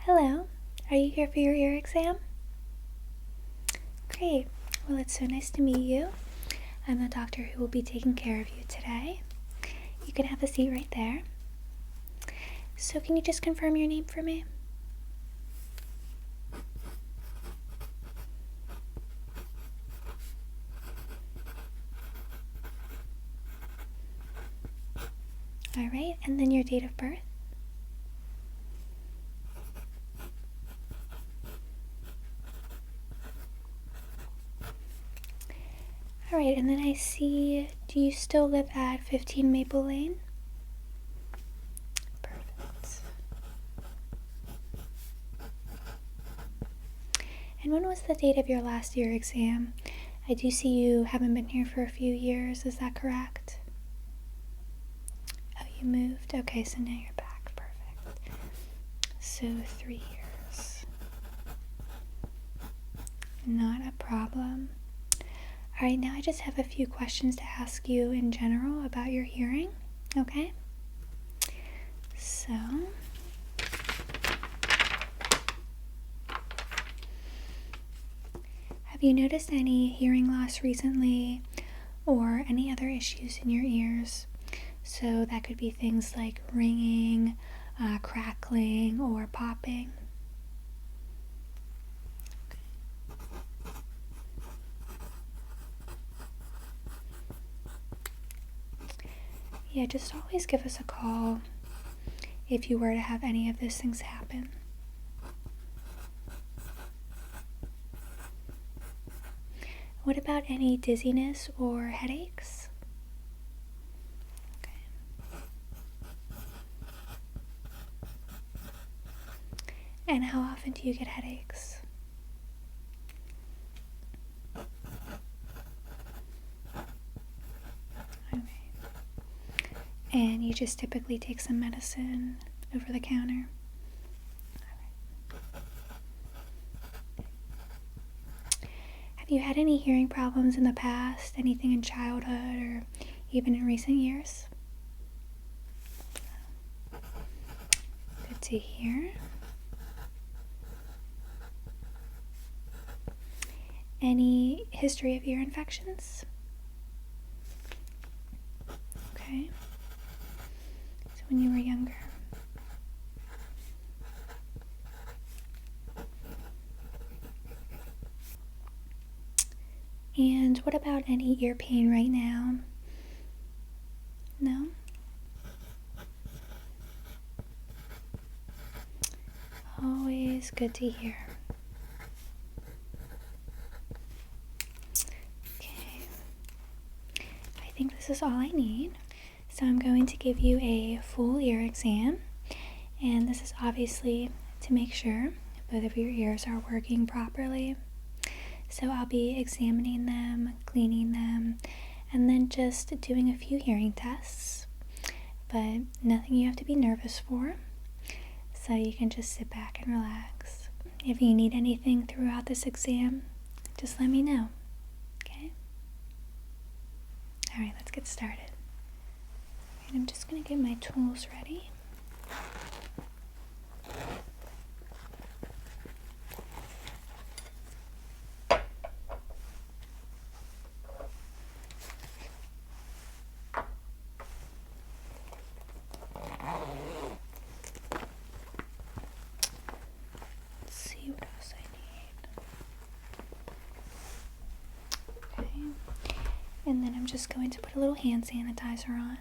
Hello, are you here for your ear exam? Great, well it's so nice to meet you. I'm the doctor who will be taking care of you today. You can have a seat right there. So can you just confirm your name for me? Alright, and then your date of birth? Alright, and then I see, do you still live at 15 Maple Lane? Perfect. And when was the date of your last ear exam? I do see you haven't been here for a few years, is that correct? Oh, you moved? Okay, so now you're back. Perfect. So 3 years. Not a problem. Alright, now I just have a few questions to ask you in general about your hearing, okay? So, have you noticed any hearing loss recently or any other issues in your ears? So that could be things like ringing, crackling, or popping. Yeah, just always give us a call if you were to have any of those things happen. What about any dizziness or headaches? Okay. And how often do you get headaches? And you just typically take some medicine over the counter? Have you had any hearing problems in the past? Anything in childhood or even in recent years? Good to hear. Any history of ear infections? Okay. So when you were younger. And what about any ear pain right now? No? Always good to hear. Okay. I think this is all I need. So I'm going to give you a full ear exam. And this is obviously to make sure both of your ears are working properly. So I'll be examining them, cleaning them, and then just doing a few hearing tests. But nothing you have to be nervous for. So you can just sit back and relax. If you need anything throughout this exam, just let me know. Okay? Alright, let's get started. And I'm just going to get my tools ready. And then I'm just going to put a little hand sanitizer on.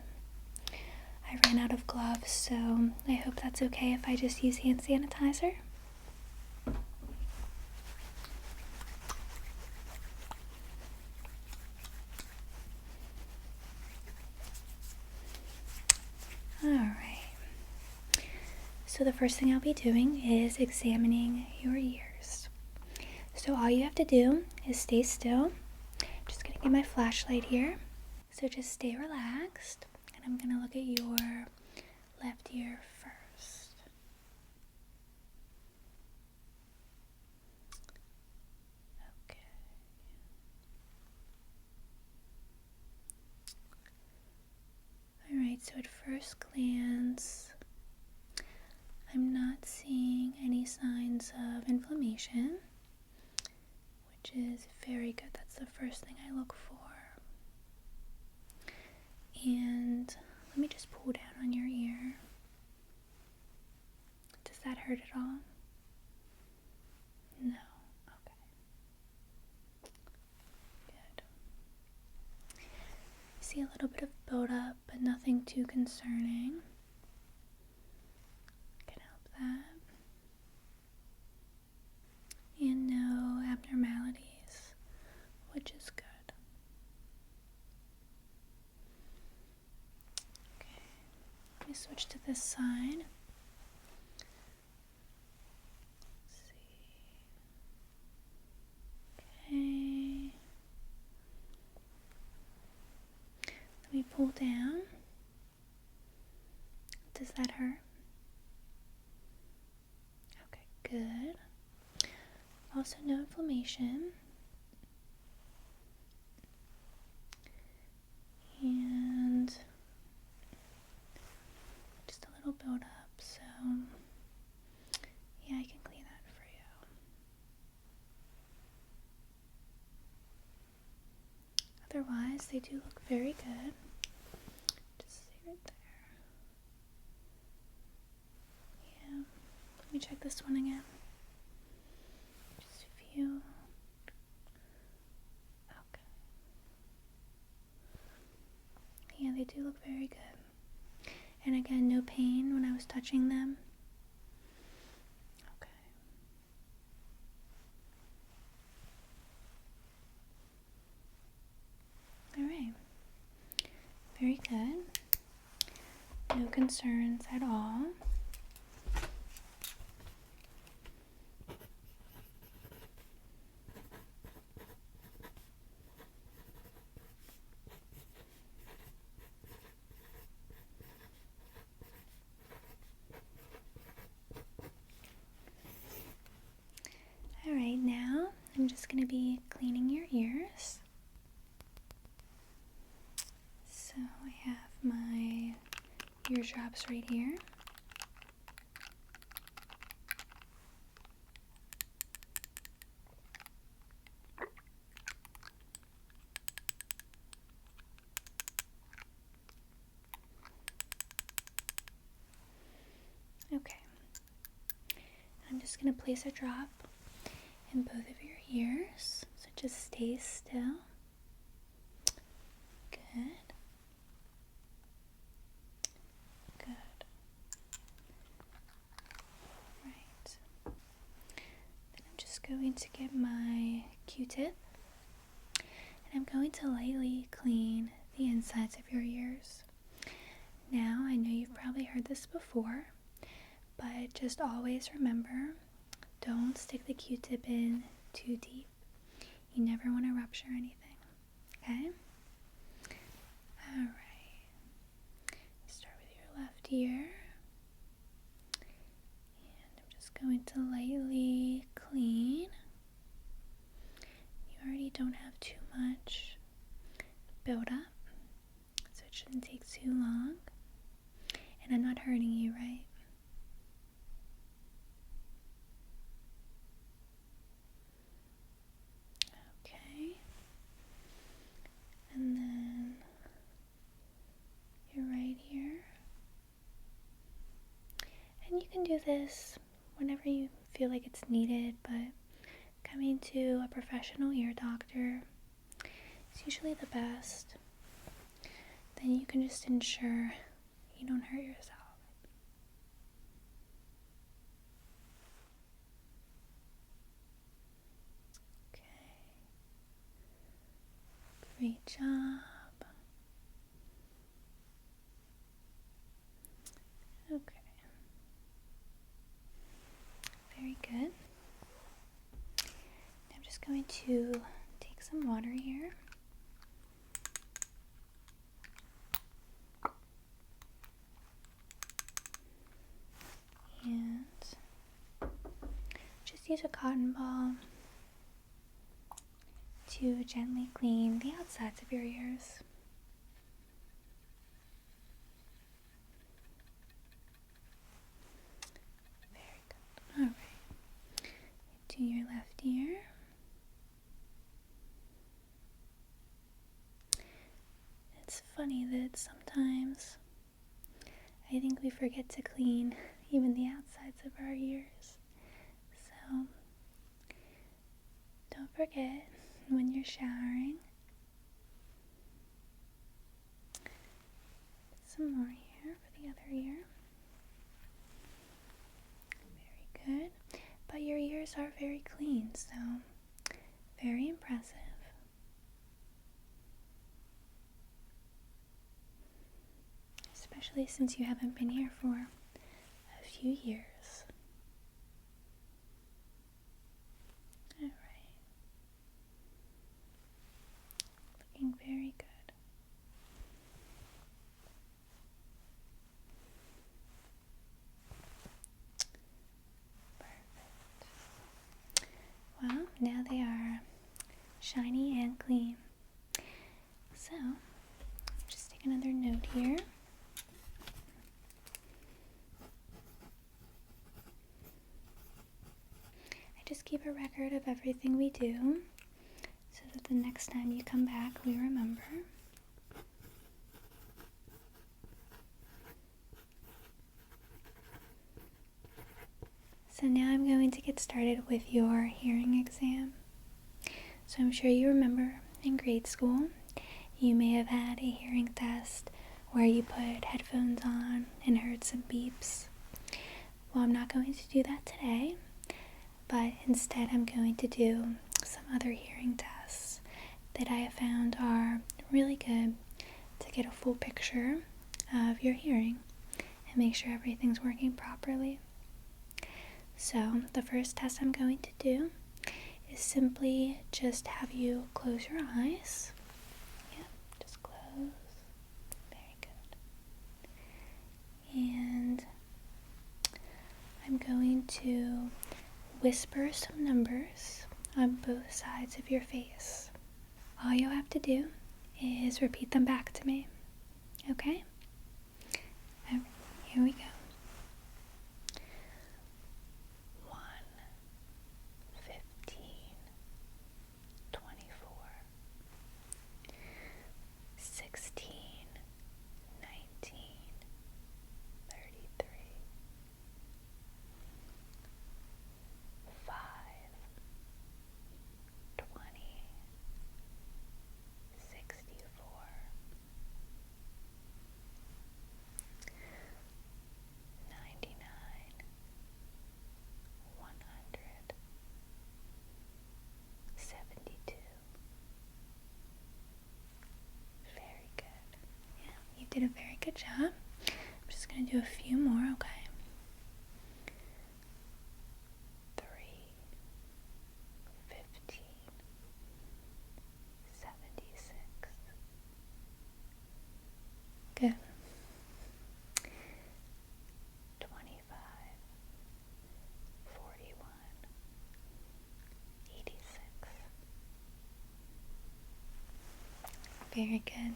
I ran out of gloves, so I hope that's okay if I just use hand sanitizer. Alright. So the first thing I'll be doing is examining your ears. So all you have to do is stay still. Just gonna get my flashlight here. So just stay relaxed, and I'm gonna look at your left ear first. Okay. Alright, so at first glance, I'm not seeing any signs which is very good. That's the first thing I look for. And let me just pull down on your ear. Does that hurt at all? No. Okay. Good. I see a little bit of buildup, but nothing too concerning. Can help that. And no abnormalities, which is good. Okay. Let me switch to this side. Okay. Let me pull down. Does that hurt? Okay, good. Also, no inflammation. And just a little buildup, so yeah, I can clean that for you. Otherwise, they do look very good. Just see right there. Yeah. Let me check this one again. Just a few. Okay. Yeah, they do look very good. And again, no pain when I was touching them. Okay. Alright. Very good. No concerns at all. Alright, now I'm just going to be cleaning your ears. So I have my ear drops right here. Okay. I'm just going to place a drop in both of your ears. So just stay still. Good. Good. Right. Then I'm just going to get my Q-tip. And I'm going to lightly clean the insides of your ears. Now, I know you've probably heard this before, but just always remember, don't stick the Q-tip in too deep. You never want to rupture anything, okay? Alright. Start with your left ear. And I'm just going to lightly clean. You already don't have too much buildup, so it shouldn't take too long. And I'm not hurting you, right? Okay. And then your right ear. And you can do this whenever you feel like it's needed, but coming to a professional ear doctor is usually the best. Then you can just ensure you don't hurt yourself. Okay. Great job. Okay. Very good. I'm just going to take some water here. And just use a cotton ball to gently clean the outsides of your ears. Very good. Alright. Do your left ear. but sometimes I think we forget to clean even the outsides of our ears. So don't forget when you're showering. Some more here for the other ear. Very good. But your ears are very clean, so very impressive. Especially since you haven't been here for a few years. Alright. Looking very good. Well, now they are shiny and clean. So, just take another note here. I just keep a record of everything we do so that the next time you come back, we remember. So now I'm going to get started with your hearing exam. So I'm sure you remember in grade school, you may have had a hearing test where you put headphones on and heard some beeps. Well, I'm not going to do that today, but instead I'm going to do some other hearing tests that I have found are really good to get a full picture of your hearing and make sure everything's working properly. So the first test I'm going to do is simply just have you close your eyes. Yep, just close. Very good. And I'm going to whisper some numbers on both sides of your face. All you'll have to do is repeat them back to me. Okay? Alright, here we go. 72. Very good. Yeah, you did a very good job. I'm just going to do a few more, okay? 3, 15, 76. Good. 25, 41, 86. Very good.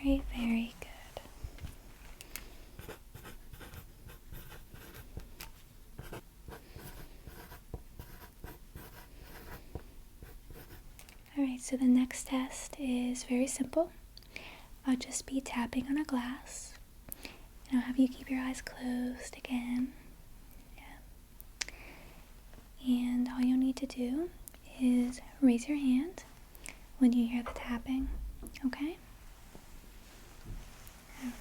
Very, very good. Alright, so the next test is very simple. I'll just be tapping on a glass, and I'll have you keep your eyes closed again. Yeah. And all you'll need to do is raise your hand when you hear the tapping, okay? Alright.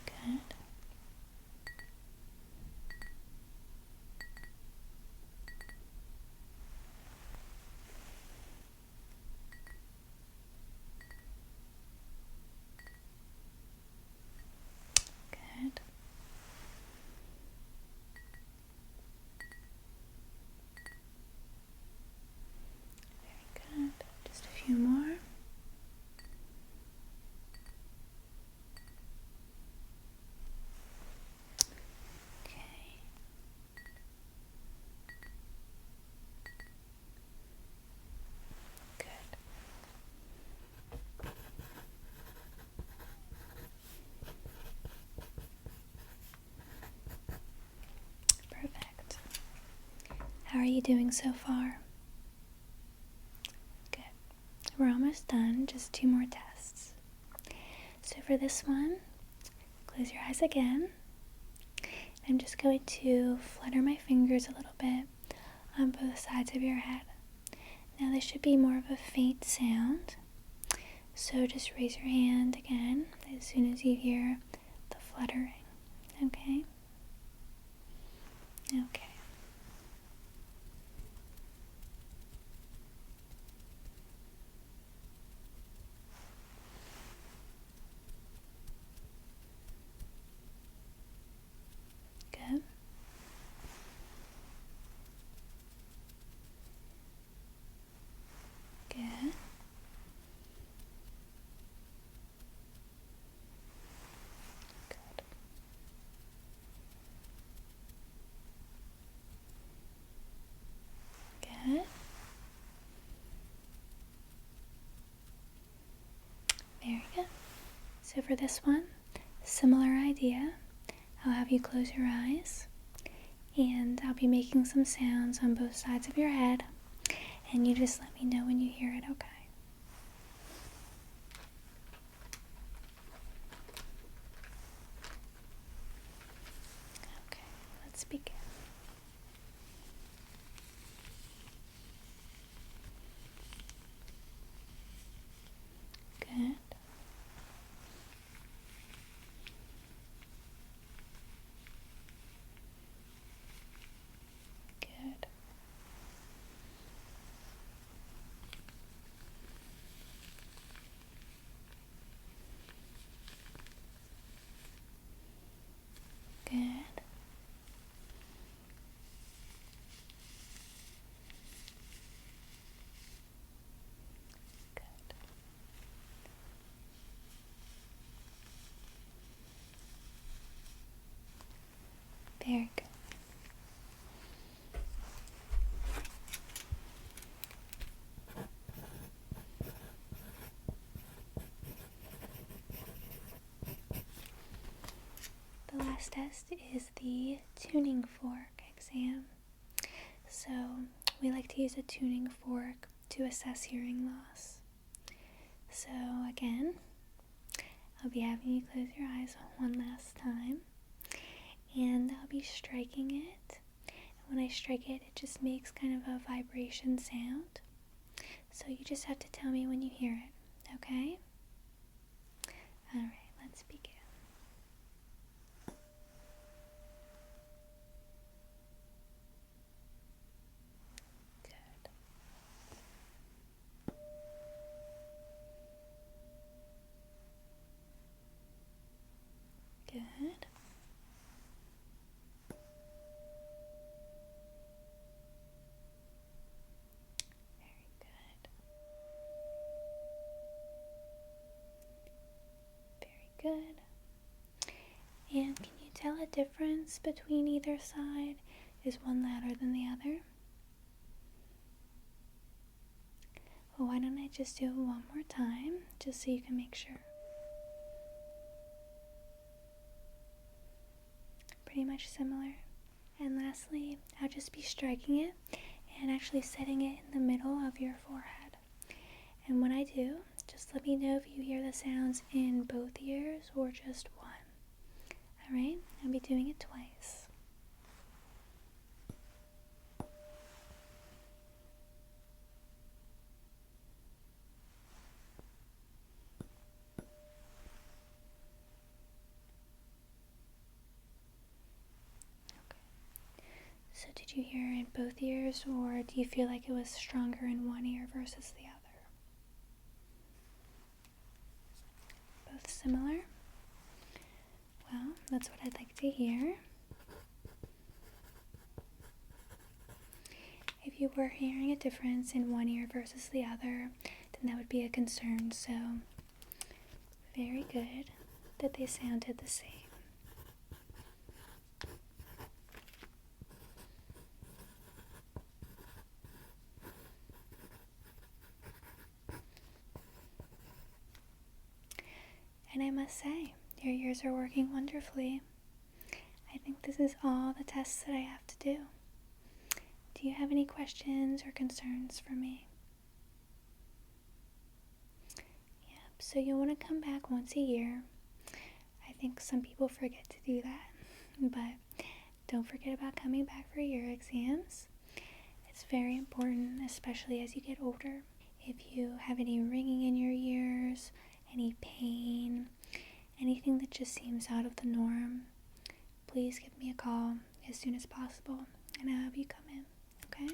Good. Good. are you doing so far? Good. We're almost done, just 2 more tests. So for this one, close your eyes again. I'm just going to flutter my fingers a little bit on both sides of your head. Now this should be more of a faint sound, so just raise your hand again as soon as you hear the fluttering, okay? Okay. Good. Good. Good. Good. Very good. So for this one, similar idea. I'll have you close your eyes, and I'll be making some sounds on both sides of your head, and you just let me know when you hear it, okay? Okay, let's begin. Good. Good. Good. Good. Very good. The last test is the tuning fork exam. So we like to use a tuning fork to assess hearing loss. So again, I'll be having you close your eyes one last time, and I'll be striking it. And when I strike it, it just makes kind of a vibration sound. So you just have to tell me when you hear it, okay? Alright, let's begin. Good. Good. Very good. Very good. And can you tell a difference between either side? Is one louder than the other? Well, why don't I just do it one more time, just so you can make sure. Pretty much similar. And lastly, I'll just be striking it and actually setting it in the middle of your forehead. And when I do, just let me know if you hear the sounds in both ears or just one. Alright, I'll be doing it twice. So did you hear in both ears, or do you feel like it was stronger in one ear versus the other? Both similar? Well, that's what I'd like to hear. If you were hearing a difference in one ear versus the other, then that would be a concern. So, very good that they sounded the same. And I must say, your ears are working wonderfully. I think this is all the tests that I have to do. Do do you have any questions or concerns for me? Yep, so you'll want to come back once a year. I think some people forget to do that, but don't forget about coming back for ear exams. It's very important, especially as you get older. If you have any ringing in your ears, any pain, anything that just seems out of the norm, please give me a call as soon as possible and I'll have you come in, okay?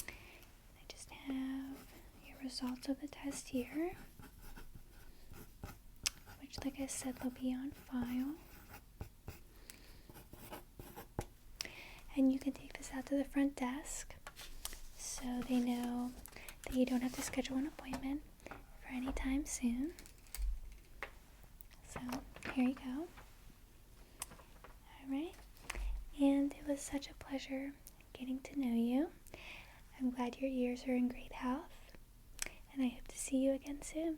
I just have your results of the test here, which, like I said, they'll be on file. And you can take this out to the front desk so they know that you don't have to schedule an appointment for any time soon. So here you go. Alright, and it was such a pleasure getting to know you. I'm glad your ears are in great health, and I hope to see you again soon.